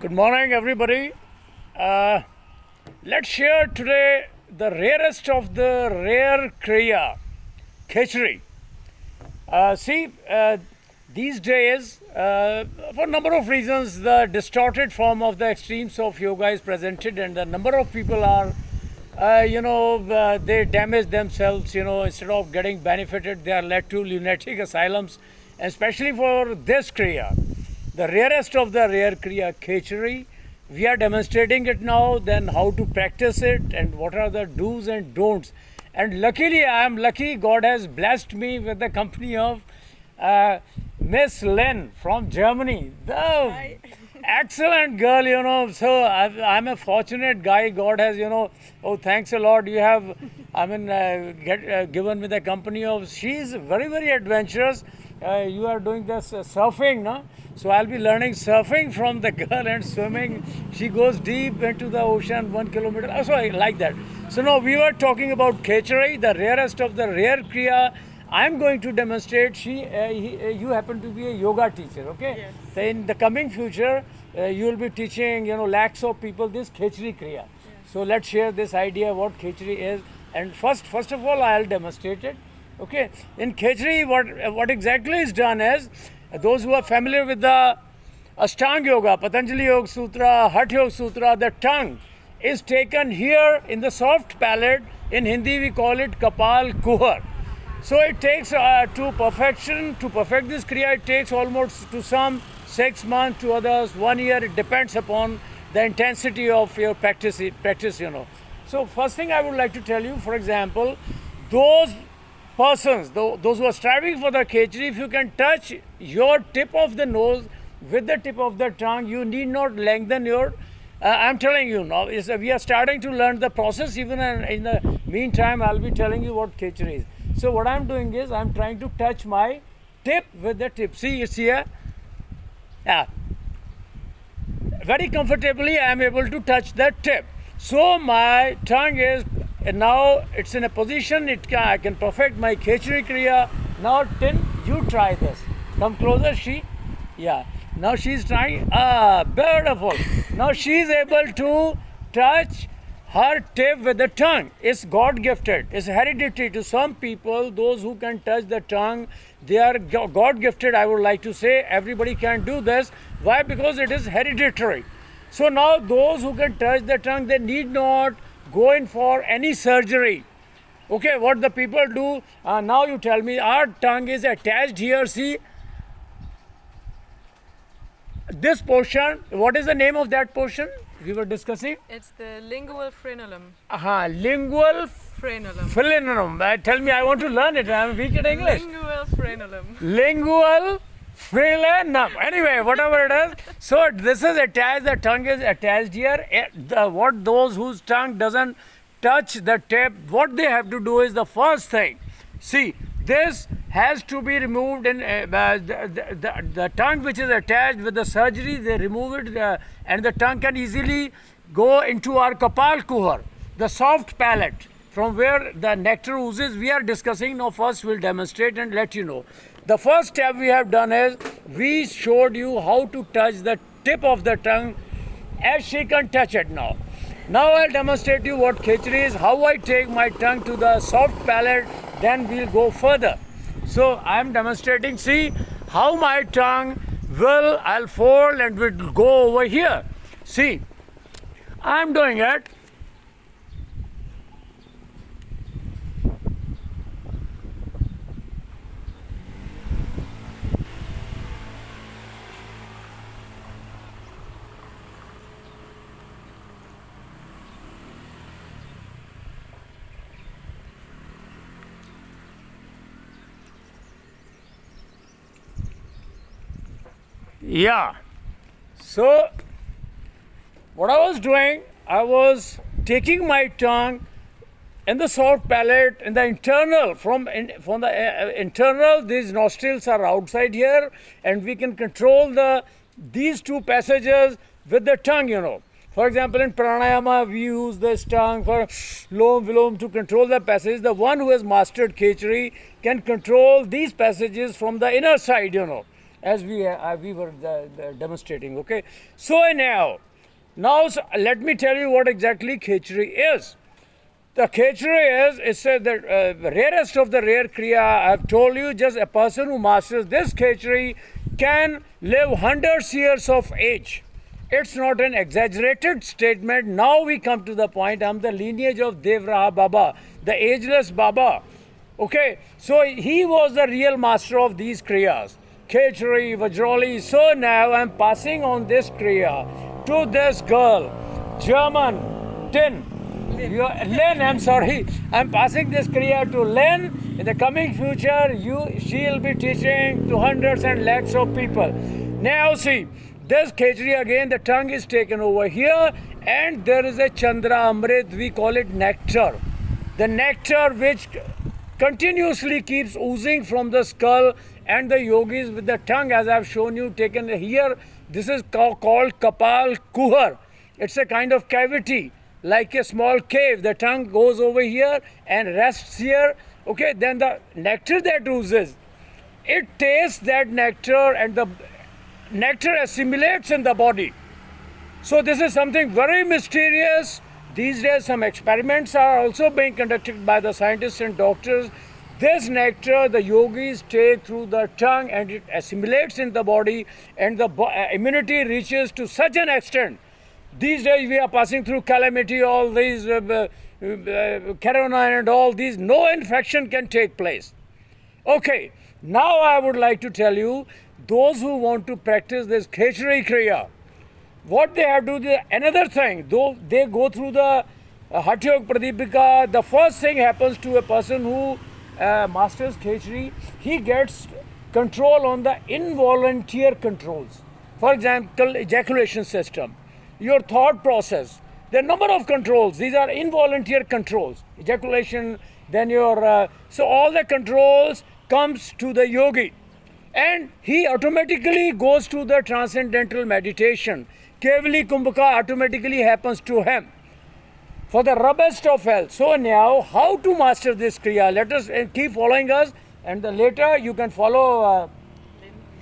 Good morning, everybody. Uh, let's share today the rarest of the rare kriya, khechri. These days, for a number of reasons, the distorted form of the extremes of yoga is presented, and a number of people are, they damage themselves, instead of getting benefited, they are led to lunatic asylums, especially for this kriya, the rarest of the rare kriya, khechri. We are demonstrating it now, then how to practice it, and what are the do's and don'ts. And luckily, I am lucky, God has blessed me with the company of Miss Len from Germany. The excellent girl, So I'm a fortunate guy. God has, oh, thanks a lot. You have, given me the company of, she's very, very adventurous. You are doing this surfing, no? So I'll be learning surfing from the girl and swimming. She goes deep into the ocean, 1 kilometer. So I like that. So now we were talking about khechri, the rarest of the rare kriya. I'm going to demonstrate. You happen to be a yoga teacher, okay? Yes. So in the coming future, you will be teaching, lakhs of people this khechri kriya. Yes. So let's share this idea what khechri is. And first of all, I'll demonstrate it. Okay. In khechri, what exactly is done is, those who are familiar with the Ashtanga Yoga, Patanjali Yoga Sutra, Hatha Yoga Sutra, the tongue is taken here in the soft palate. In Hindi, we call it Kapal Kuhar. So it takes to perfect this kriya, it takes almost to some 6 months, to others 1 year. It depends upon the intensity of your practice. So first thing I would like to tell you, for example, those persons, those who are striving for the khechri, if you can touch your tip of the nose with the tip of the tongue, you need not lengthen your. I'm telling you now, we are starting to learn the process. Even in the meantime, I'll be telling you what khechri is. So what I'm doing is I'm trying to touch my tip with the tip. See, it's here. Yeah. Very comfortably, I am able to touch that tip. So my tongue is now it's in a position. I can perfect my khechri kriya. Now, Tin, you try this. Come closer, yeah. Now she's trying. Beautiful. Now she's able to touch her tip with the tongue. It's God gifted. It's hereditary to some people. Those who can touch the tongue, they are God gifted. I would like to say everybody can do this. Why? Because it is hereditary. So now those who can touch the tongue, they need not go in for any surgery. Okay, what the people do, now you tell me, our tongue is attached here, see. This portion, what is the name of that portion we were discussing? It's the lingual frenulum. Lingual Frenulum. frenulum. Tell me, I want to learn it. I'm weak at English. Lingual frenulum. Lingual frenulum. Anyway, whatever it is. So this is attached. The tongue is attached here. What those whose tongue doesn't touch the tip, what they have to do is the first thing. See, this has to be removed in the tongue which is attached with the surgery. They remove it, and the tongue can easily go into our Kapal Kuhar, the soft palate, from where the nectar oozes. We are discussing now. First, we'll demonstrate and let you know. The first step we have done is we showed you how to touch the tip of the tongue as she can touch it now. Now I'll demonstrate you what khechri is, how I take my tongue to the soft palate, then we'll go further. So I'm demonstrating, see how my tongue I'll fold and will go over here. See, I'm doing it. Yeah. So what I was doing, I was taking my tongue in the soft palate, in the internal, from the internal, these nostrils are outside here, and we can control these two passages with the tongue. For example, in pranayama, we use this tongue for lom vilom to control the passage. The one who has mastered khechri can control these passages from the inner side, as we were demonstrating. Okay, so now let me tell you what exactly Khechri is. The Khechri is, it said that rarest of the rare Kriya. I have told you, just a person who masters this Khechri can live hundreds years of age. It's not an exaggerated statement. Now we come to the point. I'm the lineage of Devraha Baba, the ageless Baba. Okay, so he was the real master of these Kriyas. Khechri, Vajroli. So now I'm passing on this Kriya to this girl, German, Len, I'm sorry. I'm passing this Kriya to Len. In the coming future, she'll be teaching to hundreds and lakhs of people. Now see, this Khechri again, the tongue is taken over here, and there is a Chandra Amrit, we call it nectar. The nectar which continuously keeps oozing from the skull, and the yogis with the tongue, as I've shown you, taken here. This is called Kapal Kuhar. It's a kind of cavity, like a small cave. The tongue goes over here and rests here. Okay, then the nectar that oozes, it tastes that nectar, and the nectar assimilates in the body. So this is something very mysterious. These days some experiments are also being conducted by the scientists and doctors. This nectar the yogis take through the tongue, and it assimilates in the body, and the immunity reaches to such an extent. These days we are passing through calamity, all these corona and all these, no infection can take place. Okay, now I would like to tell you, those who want to practice this Khechri Kriya, what they have to do, another thing, though they go through the Hatha Yoga Pradipika, the first thing happens to a person who masters Khechri, he gets control on the involuntary controls. For example, ejaculation system, your thought process. There are number of controls. These are involuntary controls. Ejaculation, then your so all the controls comes to the yogi, and he automatically goes to the transcendental meditation. Kevali Kumbhaka automatically happens to him for the robust of health. So now, how to master this Kriya? Let us keep following us, and later you can follow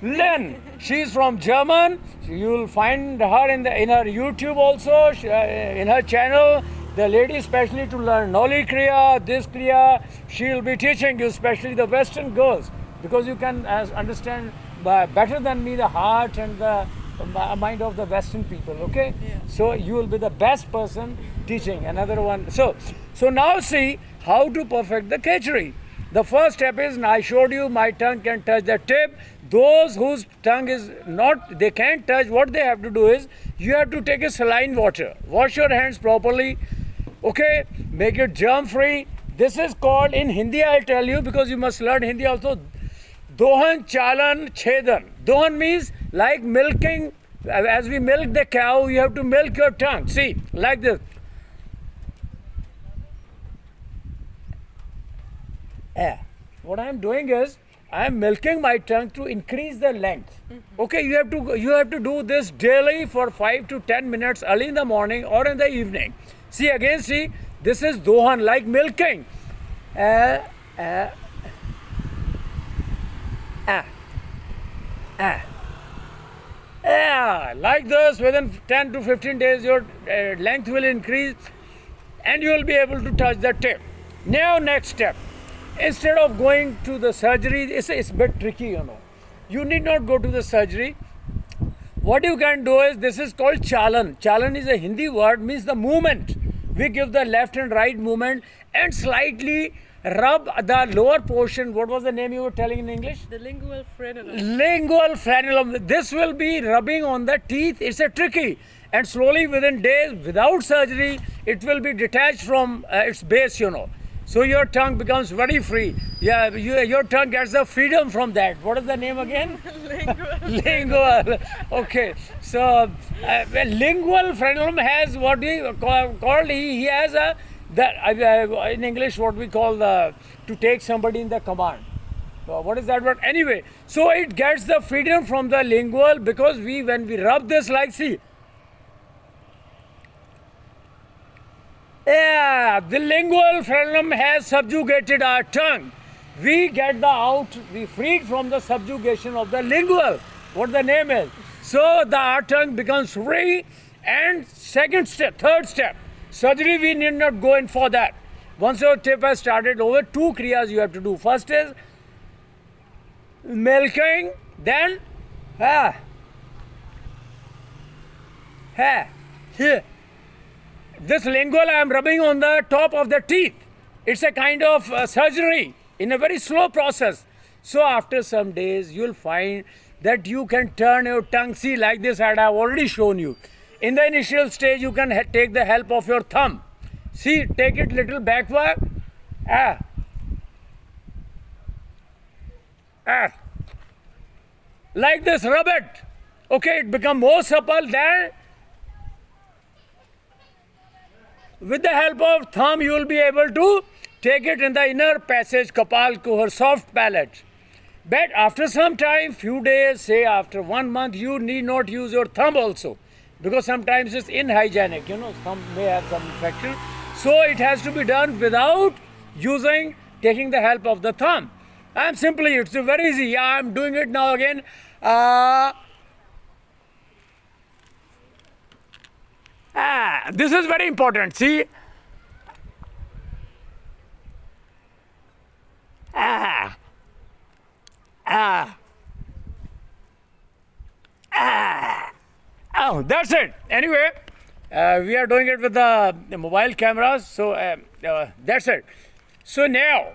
Len. She is from German. You will find her in her YouTube also, in her channel. The lady especially to learn Noli Kriya, this Kriya, she will be teaching you, especially the Western girls, because you can understand better than me the heart and the mind of the Western people, okay? Yeah. So you will be the best person teaching another one. So now see how to perfect the Khechri. The first step is, I showed you my tongue can touch the tip. Those whose tongue is not, they can't touch, what they have to do is, you have to take a saline water. Wash your hands properly, okay? Make it germ free. This is called, in Hindi I'll tell you, because you must learn Hindi also, Dohan Chalan Chedan. Dohan means like milking. As we milk the cow, you have to milk your tongue. See, like this. What I am doing is, I am milking my tongue to increase the length. Okay, you have to do this daily for 5 to 10 minutes, early in the morning or in the evening. See again, see, this is Dohan, like milking. Like this, within 10 to 15 days, your length will increase, and you will be able to touch the tip. Now, next step. Instead of going to the surgery, it's a bit tricky, you know. You need not go to the surgery. What you can do is, this is called chalan. Chalan is a Hindi word, means the movement. We give the left and right movement and slightly rub the lower portion. What was the name you were telling in English? The lingual frenulum. Lingual frenulum. This will be rubbing on the teeth. It's a tricky. And slowly within days, without surgery, it will be detached from its base, you know. So your tongue becomes very free. Yeah, your tongue gets the freedom from that. What is the name again? Lingual. Okay. So lingual frenulum has what we call, he has in English what we call to take somebody in the command. What is that word? Anyway, so it gets the freedom from the lingual, because when we rub this, like, see. Yeah, the lingual frenulum has subjugated our tongue. we get we freed from the subjugation of the lingual, what the name is. So the our tongue becomes free. And third step, surgery we need not go in for that. Once your tip has started, over 2 kriyas you have to do. First is milking, then here. This lingual I am rubbing on the top of the teeth. It's a kind of surgery in a very slow process. So after some days, you'll find that you can turn your tongue, see like this, and I've already shown you. In the initial stage, you can take the help of your thumb. See, take it little backward. Like this, rub it. Okay, it becomes more supple. Then, with the help of thumb, you will be able to take it in the inner passage, kapal kuhar, soft palate. But after some time, few days, say after 1 month, you need not use your thumb also. Because sometimes it's inhygienic, thumb may have some infection. So it has to be done without taking the help of the thumb. It's very easy. Yeah, I'm doing it now again. This is very important. See? Oh, that's it. Anyway, we are doing it with the mobile cameras. So that's it. So now,